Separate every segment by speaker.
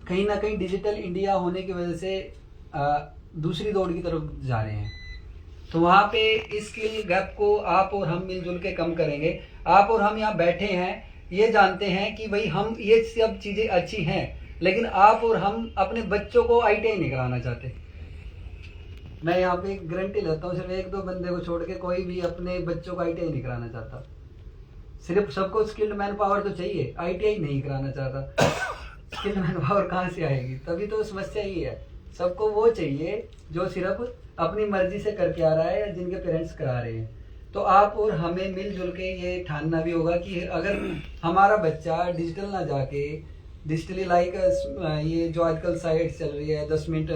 Speaker 1: कहीं ना कहीं डिजिटल इंडिया होने की वजह से दूसरी दौड़ की तरफ जा रहे हैं। तो वहाँ पे इस स्किल गैप को आप और हम मिलजुल के कम करेंगे। आप और हम यहाँ बैठे हैं, ये जानते हैं कि भाई हम ये सब चीज़ें अच्छी हैं, लेकिन आप और हम अपने बच्चों को ITI नहीं कराना चाहते। मैं यहाँ पे गारंटी लेता हूँ, सिर्फ एक दो बंदे को छोड़ के कोई भी अपने बच्चों को ITI नहीं कराना चाहता। सिर्फ सबको स्किल्ड मैन पावर तो चाहिए, ITI नहीं कराना चाहता। स्किल्ड मैन पावर कहाँ से आएगी? तभी तो समस्या ही है। सबको वो चाहिए जो सिर्फ अपनी मर्जी से करके आ रहा है या जिनके पेरेंट्स करा रहे हैं। तो आप और हमें मिलजुल के ये ठानना भी होगा कि अगर हमारा बच्चा डिजिटल ना जाके डिजिटली लाइक ये जो आजकल साइट्स चल रही है 10 मिनट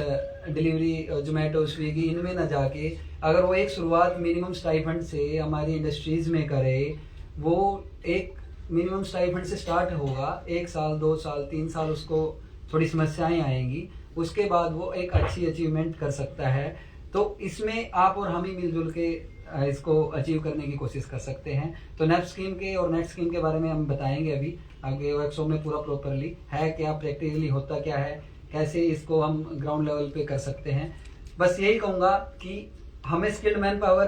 Speaker 1: डिलीवरी, जोमेटो, स्विगी, इनमें ना जाके अगर वो एक शुरुआत मिनिमम स्टाइपेंड से हमारी इंडस्ट्रीज में करे, वो एक मिनिमम स्टाइपेंड से स्टार्ट होगा। 1 साल 2 साल 3 साल उसको थोड़ी समस्याएं आएंगी, उसके बाद वो एक अच्छी अचीवमेंट कर सकता है। तो इसमें आप और हम ही मिलजुल के इसको अचीव करने की कोशिश कर सकते हैं। तो नेप स्कीम के और नेट स्कीम के बारे में हम बताएंगे अभी आगे वर्कशॉप में पूरा प्रॉपरली है क्या, प्रैक्टिकली होता क्या है, कैसे इसको हम ग्राउंड लेवल पे कर सकते हैं। बस यही कहूँगा कि हमें स्किल्ड मैन पावर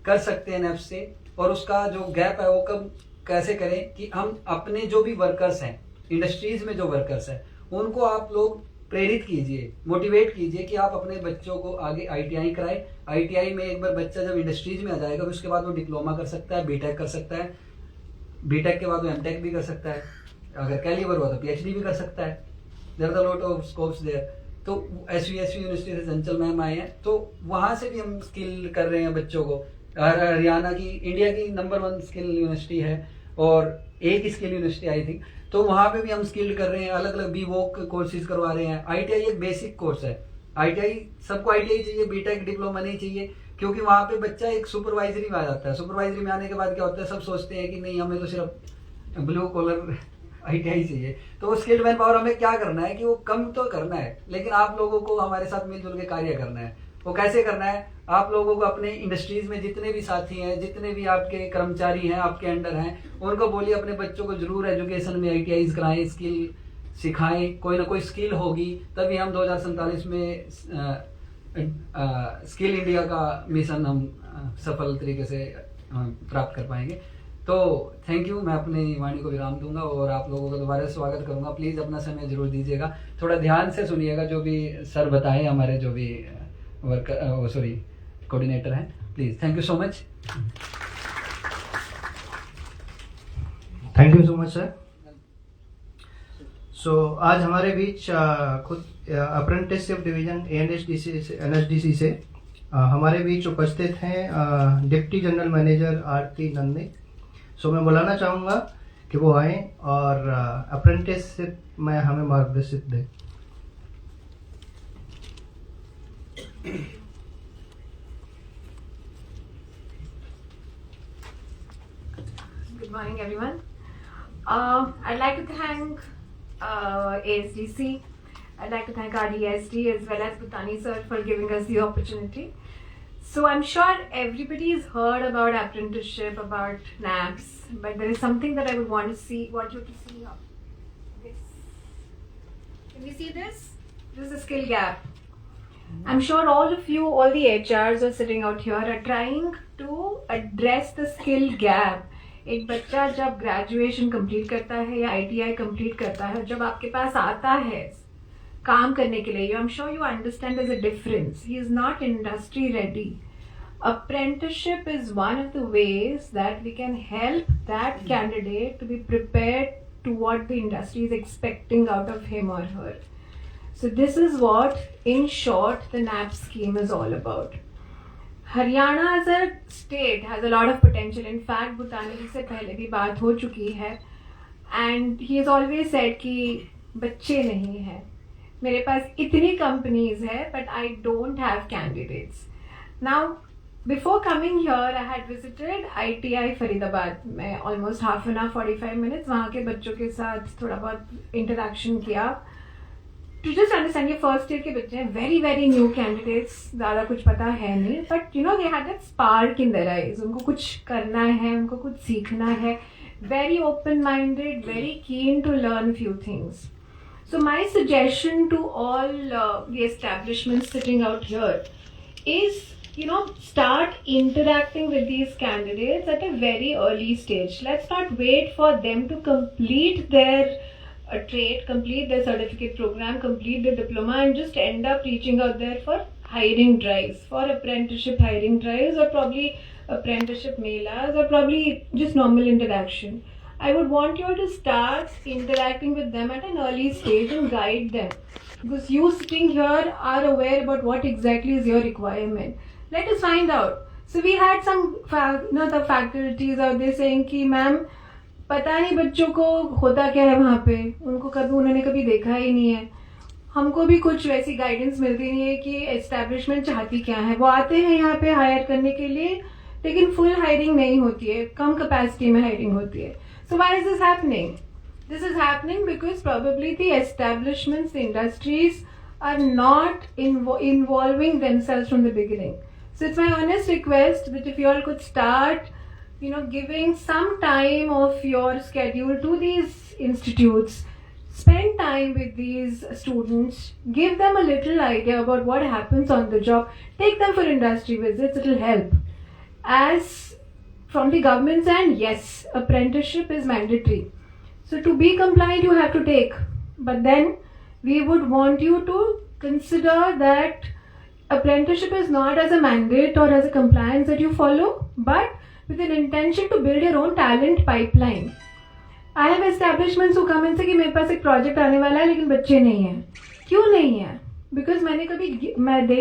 Speaker 1: कर सकते हैं नेप से, और उसका जो गैप है वो कब कैसे करें कि हम अपने जो भी वर्कर्स हैं, इंडस्ट्रीज में जो वर्कर्स हैं, उनको आप लोग प्रेरित कीजिए, मोटिवेट कीजिए कि आप अपने बच्चों को आगे ITI कराएं। ITI में एक बार बच्चा जब इंडस्ट्रीज में आ जाएगा तो उसके बाद वो डिप्लोमा कर सकता है, BTech कर सकता है, BTech के बाद वो MTech भी कर सकता है, अगर कैलिबर हुआ तो PhD भी कर सकता है। There are lot of scopes there. तो SVSV यूनिवर्सिटी से चंचल मैम आए हैं, तो वहाँ से भी हम स्किल कर रहे हैं बच्चों को। हरियाणा की इंडिया की नंबर 1 स्किल यूनिवर्सिटी है और एक स्किल यूनिवर्सिटी आई थी, तो वहाँ पे भी हम स्किल्ड कर रहे हैं, अलग अलग BVOC कोर्सेज करवा रहे हैं। ITI एक बेसिक कोर्स है। ITI सबको ITI चाहिए, BTech डिप्लोमा नहीं चाहिए, क्योंकि वहाँ पे बच्चा एक सुपरवाइजरी में आ जाता है। सुपरवाइजरी में आने के बाद क्या होता है, सब सोचते हैं कि नहीं हमें तो सिर्फ ब्लू कॉलर ITI चाहिए। तो वो स्किल्ड मैन पावर हमें क्या करना है कि वो कम तो करना है, लेकिन आप लोगों को हमारे साथ मिलजुल के कार्य करना है। वो कैसे करना है? आप लोगों को अपने इंडस्ट्रीज में जितने भी साथी हैं, जितने भी आपके कर्मचारी हैं, आपके अंडर हैं, उनको बोलिए अपने बच्चों को जरूर एजुकेशन में ITIs कराएं, स्किल सिखाएं। कोई ना कोई स्किल होगी तभी हम 2047 में स्किल इंडिया का मिशन हम सफल तरीके से प्राप्त कर पाएंगे। तो थैंक यू। मैं अपनी वाणी को विराम दूंगा और आप लोगों का दोबारा स्वागत करूंगा। प्लीज़ अपना समय जरूर दीजिएगा, थोड़ा ध्यान से सुनिएगा जो भी सर बताएं, हमारे जो भी कोऑर्डिनेटर हैं। Please, thank you so much.
Speaker 2: Thank you so much sir. So आज हमारे बीच खुद अप्रेंटिसशिप डिवीजन NSDC से हमारे बीच उपस्थित हैं डिप्टी जनरल मैनेजर आरती नंदे। सो मैं बुलाना चाहूँगा कि वो आए और अप्रेंटिसशिप में हमें मार्गदर्शित दें।
Speaker 3: Good morning, everyone. I'd like to thank ASDC. I'd like to thank RDSD as well as Bhutani sir for giving us the opportunity. So I'm sure everybody's heard about apprenticeship, about NAPS, but there is something that I would want you to see here. This. Can you see this? This is a skill gap. I'm sure all of you, all the HRs are sitting out here are trying to address the skill gap. एक बच्चा जब graduation complete करता है या ITI complete करता है, जब आपके पास आता है काम करने के लिए, I'm sure you understand there's a difference. He is not industry ready. Apprenticeship is one of the ways that we can help that candidate to be prepared to what the industry is expecting out of him or her. So this is what, in short, the NAP scheme is all about. Haryana as a state has a lot of potential. In fact, Bhutani ji से पहले भी बात हो चुकी है, and he has always said कि बच्चे नहीं हैं, मेरे पास इतनी companies है, but I don't have candidates. Now, before coming here, I had visited ITI Faridabad. मैं almost half an hour, 45 minutes वहाँ के बच्चों के साथ थोड़ा बहुत interaction किया. To just understand, ये फर्स्ट ईयर के बच्चे हैं, वेरी वेरी न्यू कैंडिडेट्स, ज़्यादा कुछ पता है नहीं, but you know they had that spark in their eyes. उनको कुछ करना है, उनको कुछ सीखना है, very open minded, very keen to learn few things. So my suggestion to all the establishments sitting out here is, start interacting with these candidates at a very early stage. Let's not wait for them to complete their trade, complete their certificate program, complete their diploma, and just end up reaching out there for hiring drives, for apprenticeship hiring drives, or probably apprenticeship melas, or probably just normal interaction. I would want you to start interacting with them at an early stage and guide them, because you sitting here are aware about what exactly is your requirement. Let us find out. So we had some the faculties out there saying कि ma'am पता नहीं बच्चों को होता क्या है वहाँ पे, उन्होंने कभी देखा ही नहीं है, हमको भी कुछ वैसी गाइडेंस मिलती नहीं है कि एस्टैब्लिशमेंट चाहती क्या है. वो आते हैं यहाँ पे हायर करने के लिए, लेकिन फुल हायरिंग नहीं होती है, कम कैपेसिटी में हायरिंग होती है. So why is this happening? This is happening because probably the establishments, the industries are not involving themselves from the beginning. So it's my honest request that if you all could start, giving some time of your schedule to these institutes, spend time with these students, give them a little idea about what happens on the job, take them for industry visits, it will help. As from the government's end, yes, apprenticeship is mandatory. So to be compliant, you have to take. But then we would want you to consider that apprenticeship is not as a mandate or as a compliance that you follow, but with an intention to build your own talent pipeline. I have establishments who come and say कि मेरे पास एक project आने वाला है लेकिन बच्चे नहीं हैं. क्यों नहीं है? Because मैंने कभी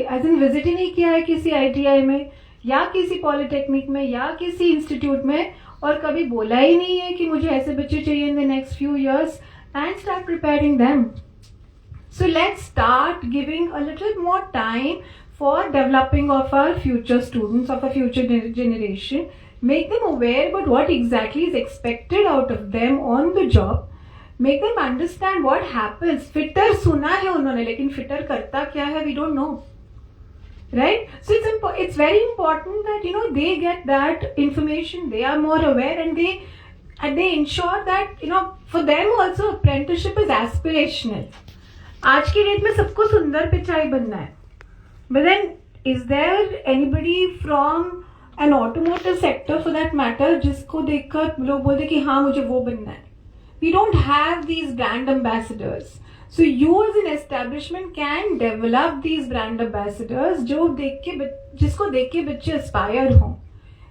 Speaker 3: as in visit ही नहीं किया है किसी ITI में या किसी पॉलिटेक्निक में या किसी इंस्टीट्यूट में, और कभी बोला ही नहीं है कि मुझे ऐसे बच्चे चाहिए in the next few years, and start preparing them. So let's start giving a little more time for developing of our future students, of our future generation. Make them aware about what exactly is expected out of them on the job. Make them understand what happens. Fitter सुना है उन्होंने, लेकिन fitter करता क्या है we don't know. Right? So it's very important that they get that information, they are more aware, and they ensure that for them also apprenticeship is aspirational. आज की date में सबको सुंदर पिचाई बनना है. But then is there anybody from an automotive sector for that matter जिसको देखकर लोग बोलते कि हाँ मुझे वो बनना है? We don't have these brand ambassadors. So you as an establishment can develop these brand ambassadors जिसको देख के बच्चे aspire हों.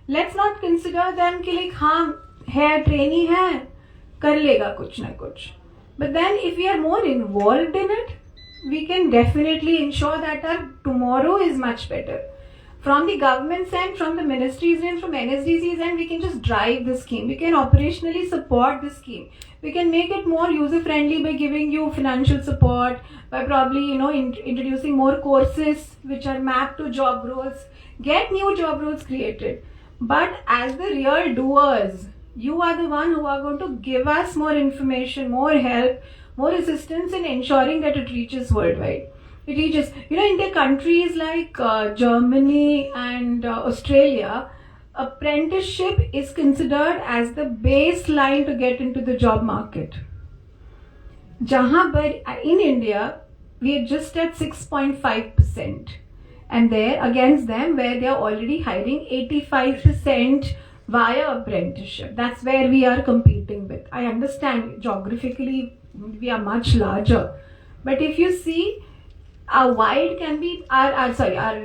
Speaker 3: Let's not consider them कि like हाँ है trainee है कर लेगा कुछ ना कुछ. But then if we are more involved in it, we can definitely ensure that our tomorrow is much better. From the government's end, from the ministries and from NSDC's end, we can just drive the scheme. We can operationally support the scheme. We can make it more user-friendly by giving you financial support, by probably, introducing more courses which are mapped to job roles, get new job roles created. But as the real doers, you are the one who are going to give us more information, more help, more assistance in ensuring that it reaches worldwide. It reaches, in the countries like Germany and Australia, apprenticeship is considered as the baseline to get into the job market. In India, we are just at 6.5%. And there, against them, where they are already hiring 85% via apprenticeship. That's where we are competing with. I understand geographically we are much larger. But if you see, our wide can be our spread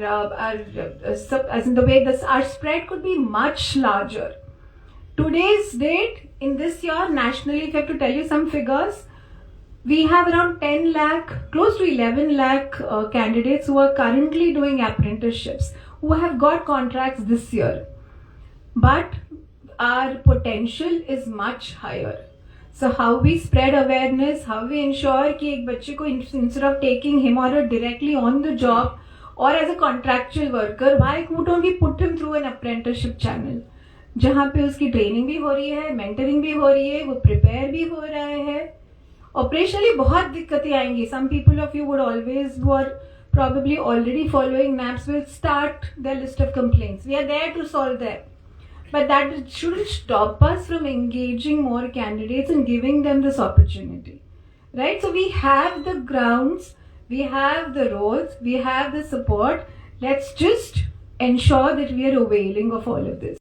Speaker 3: could be much larger. Today's date, in this year, nationally, if I have to tell you some figures, we have around 10 lakh, close to 11 lakh candidates who are currently doing apprenticeships, who have got contracts this year. But our potential is much higher. So how we spread awareness, how we ensure कि एक बच्चे को instead of taking him or her directly on the job or as a contractual worker, why don't we put him through an apprenticeship channel? जहाँ पे उसकी training भी हो रही है, मेंटरिंग भी हो रही है, वो प्रिपेयर भी हो रहा है. ऑपरेशनली बहुत दिक्कतें आएंगी. Some people of you would always, who are probably already following NAPS, will start their list of complaints. We are there to solve that. But that shouldn't stop us from engaging more candidates and giving them this opportunity, right? So we have the grounds, we have the roads, we have the support. Let's just ensure that we are availing of all of this.